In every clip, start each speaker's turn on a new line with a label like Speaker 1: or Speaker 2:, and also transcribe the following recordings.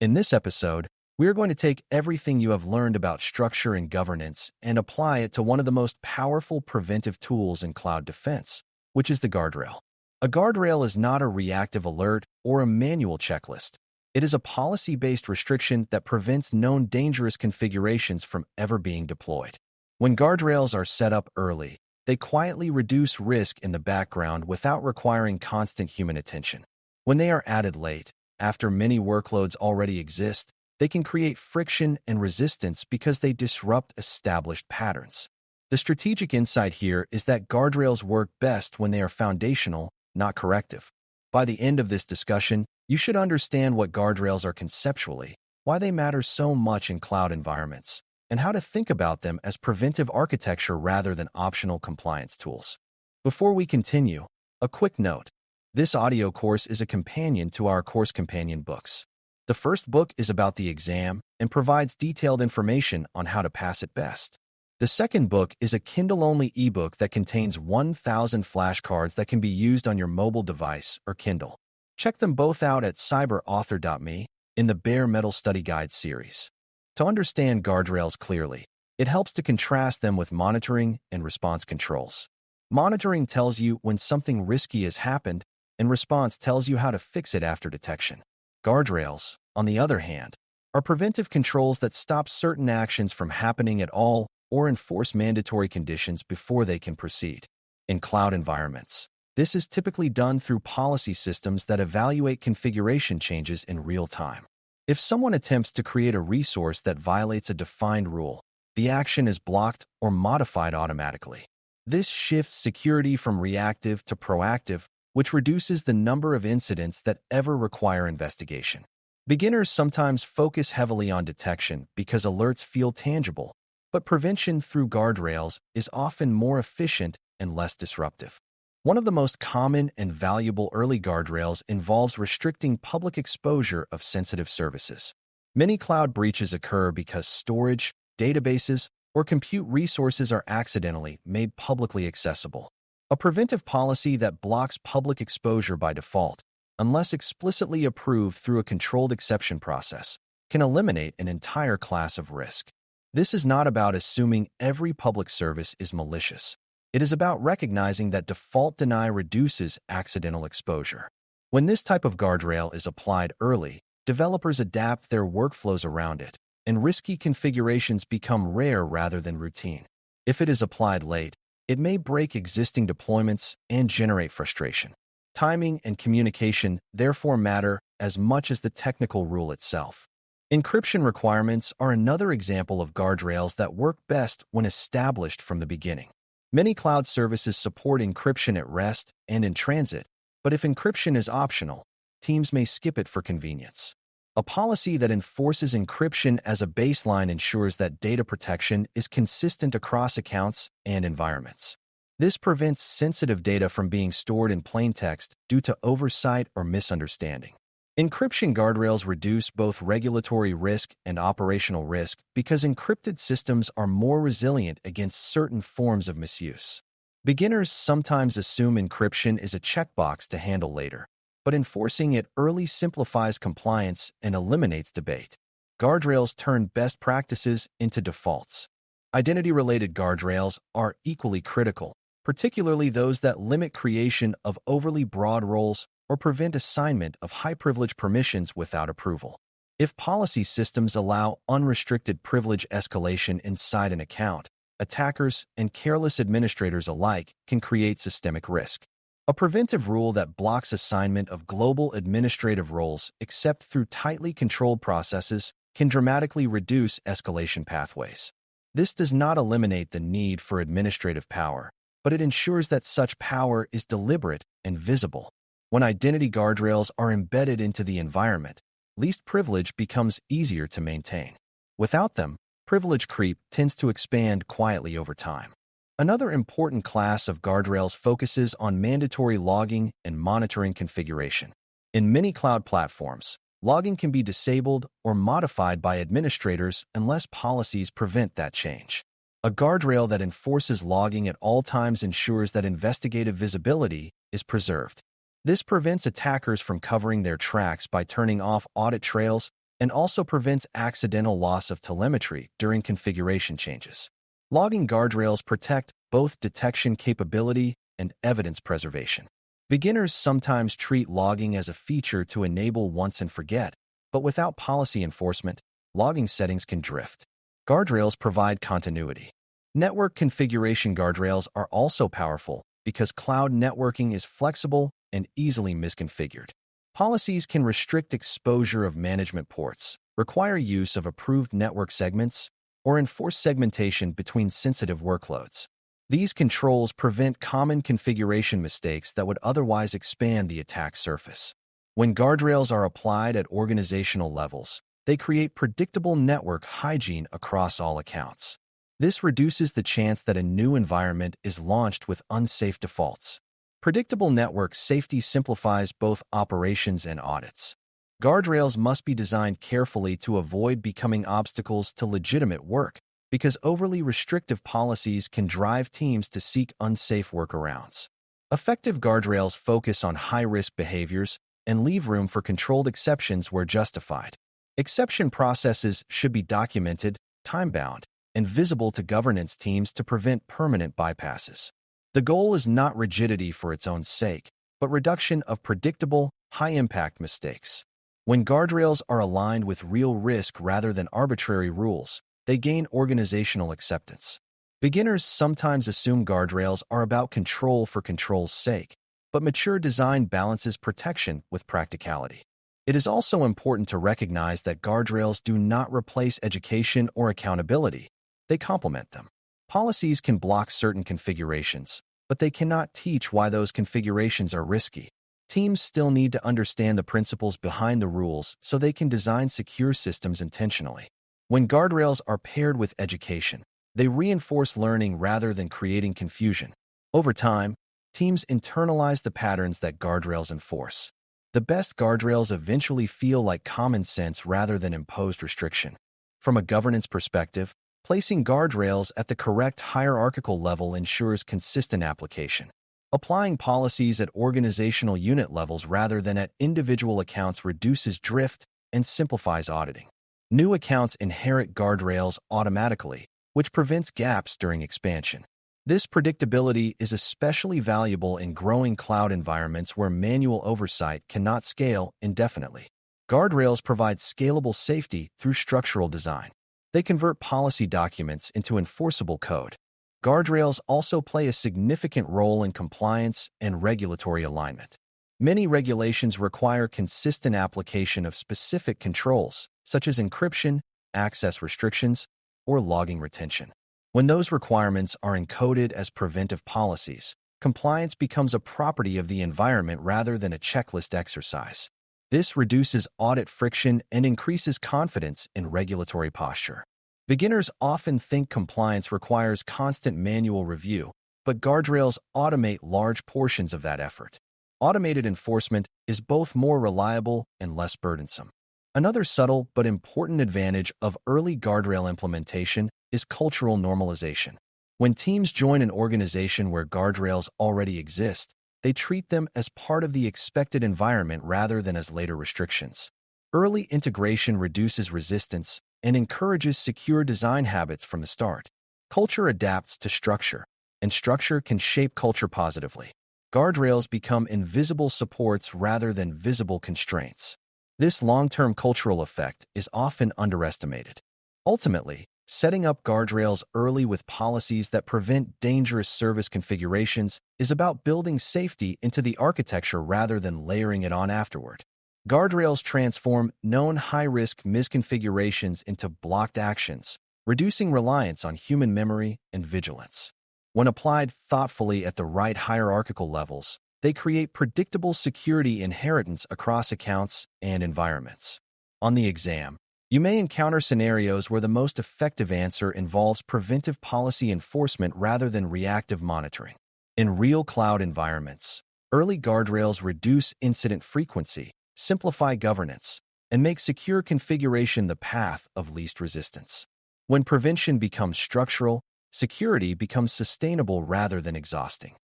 Speaker 1: In this episode, we are going to take everything you have learned about structure and governance and apply it to one of the most powerful preventive tools in cloud defense, which is the guardrail. A guardrail is not a reactive alert or a manual checklist. It is a policy-based restriction that prevents known dangerous configurations from ever being deployed. When guardrails are set up early, they quietly reduce risk in the background without requiring constant human attention. When they are added late, after many workloads already exist, they can create friction and resistance because they disrupt established patterns. The strategic insight here is that guardrails work best when they are foundational, not corrective. By the end of this discussion, you should understand what guardrails are conceptually, why they matter so much in cloud environments, and how to think about them as preventive architecture rather than optional compliance tools. Before we continue, a quick note. This audio course is a companion to our course companion books. The first book is about the exam and provides detailed information on how to pass it best. The second book is a Kindle-only ebook that contains 1,000 flashcards that can be used on your mobile device or Kindle. Check them both out at cyber.author.me in the Bare Metal Study Guide series. To understand guardrails clearly, it helps to contrast them with monitoring and response controls. Monitoring tells you when something risky has happened, and response tells you how to fix it after detection. Guardrails, on the other hand, are preventive controls that stop certain actions from happening at all or enforce mandatory conditions before they can proceed. In cloud environments, this is typically done through policy systems that evaluate configuration changes in real time. If someone attempts to create a resource that violates a defined rule, the action is blocked or modified automatically. This shifts security from reactive to proactive, which reduces the number of incidents that ever require investigation. Beginners sometimes focus heavily on detection because alerts feel tangible, but prevention through guardrails is often more efficient and less disruptive. One of the most common and valuable early guardrails involves restricting public exposure of sensitive services. Many cloud breaches occur because storage, databases, or compute resources are accidentally made publicly accessible. A preventive policy that blocks public exposure by default, unless explicitly approved through a controlled exception process, can eliminate an entire class of risk. This is not about assuming every public service is malicious. It is about recognizing that default deny reduces accidental exposure. When this type of guardrail is applied early, developers adapt their workflows around it, and risky configurations become rare rather than routine. If it is applied late, it may break existing deployments and generate frustration. Timing and communication therefore matter as much as the technical rule itself. Encryption requirements are another example of guardrails that work best when established from the beginning. Many cloud services support encryption at rest and in transit, but if encryption is optional, teams may skip it for convenience. A policy that enforces encryption as a baseline ensures that data protection is consistent across accounts and environments. This prevents sensitive data from being stored in plain text due to oversight or misunderstanding. Encryption guardrails reduce both regulatory risk and operational risk because encrypted systems are more resilient against certain forms of misuse. Beginners sometimes assume encryption is a checkbox to handle later, but enforcing it early simplifies compliance and eliminates debate. Guardrails turn best practices into defaults. Identity-related guardrails are equally critical, particularly those that limit creation of overly broad roles or prevent assignment of high-privilege permissions without approval. If policy systems allow unrestricted privilege escalation inside an account, attackers and careless administrators alike can create systemic risk. A preventive rule that blocks assignment of global administrative roles except through tightly controlled processes can dramatically reduce escalation pathways. This does not eliminate the need for administrative power, but it ensures that such power is deliberate and visible. When identity guardrails are embedded into the environment, least privilege becomes easier to maintain. Without them, privilege creep tends to expand quietly over time. Another important class of guardrails focuses on mandatory logging and monitoring configuration. In many cloud platforms, logging can be disabled or modified by administrators unless policies prevent that change. A guardrail that enforces logging at all times ensures that investigative visibility is preserved. This prevents attackers from covering their tracks by turning off audit trails and also prevents accidental loss of telemetry during configuration changes. Logging guardrails protect both detection capability and evidence preservation. Beginners sometimes treat logging as a feature to enable once and forget, but without policy enforcement, logging settings can drift. Guardrails provide continuity. Network configuration guardrails are also powerful because cloud networking is flexible and easily misconfigured. Policies can restrict exposure of management ports, require use of approved network segments, or enforce segmentation between sensitive workloads. These controls prevent common configuration mistakes that would otherwise expand the attack surface. When guardrails are applied at organizational levels, they create predictable network hygiene across all accounts. This reduces the chance that a new environment is launched with unsafe defaults. Predictable network safety simplifies both operations and audits. Guardrails must be designed carefully to avoid becoming obstacles to legitimate work, because overly restrictive policies can drive teams to seek unsafe workarounds. Effective guardrails focus on high-risk behaviors and leave room for controlled exceptions where justified. Exception processes should be documented, time-bound, and visible to governance teams to prevent permanent bypasses. The goal is not rigidity for its own sake, but reduction of predictable, high-impact mistakes. When guardrails are aligned with real risk rather than arbitrary rules, they gain organizational acceptance. Beginners sometimes assume guardrails are about control for control's sake, but mature design balances protection with practicality. It is also important to recognize that guardrails do not replace education or accountability. They complement them. Policies can block certain configurations, but they cannot teach why those configurations are risky. Teams still need to understand the principles behind the rules so they can design secure systems intentionally. When guardrails are paired with education, they reinforce learning rather than creating confusion. Over time, teams internalize the patterns that guardrails enforce. The best guardrails eventually feel like common sense rather than imposed restriction. From a governance perspective, placing guardrails at the correct hierarchical level ensures consistent application. Applying policies at organizational unit levels rather than at individual accounts reduces drift and simplifies auditing. New accounts inherit guardrails automatically, which prevents gaps during expansion. This predictability is especially valuable in growing cloud environments where manual oversight cannot scale indefinitely. Guardrails provide scalable safety through structural design. They convert policy documents into enforceable code. Guardrails also play a significant role in compliance and regulatory alignment. Many regulations require consistent application of specific controls, such as encryption, access restrictions, or logging retention. When those requirements are encoded as preventive policies, compliance becomes a property of the environment rather than a checklist exercise. This reduces audit friction and increases confidence in regulatory posture. Beginners often think compliance requires constant manual review, but guardrails automate large portions of that effort. Automated enforcement is both more reliable and less burdensome. Another subtle but important advantage of early guardrail implementation is cultural normalization. When teams join an organization where guardrails already exist, they treat them as part of the expected environment rather than as later restrictions. Early integration reduces resistance and encourages secure design habits from the start. Culture adapts to structure, and structure can shape culture positively. Guardrails become invisible supports rather than visible constraints. This long-term cultural effect is often underestimated. Ultimately, setting up guardrails early with policies that prevent dangerous service configurations is about building safety into the architecture rather than layering it on afterward. Guardrails transform known high-risk misconfigurations into blocked actions, reducing reliance on human memory and vigilance. When applied thoughtfully at the right hierarchical levels, they create predictable security inheritance across accounts and environments. On the exam, you may encounter scenarios where the most effective answer involves preventive policy enforcement rather than reactive monitoring. In real cloud environments, early guardrails reduce incident frequency, simplify governance, and make secure configuration the path of least resistance. When prevention becomes structural, security becomes sustainable rather than exhausting.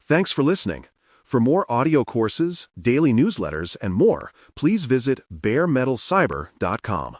Speaker 2: Thanks for listening. For more audio courses, daily newsletters, and more, please visit baremetalcyber.com.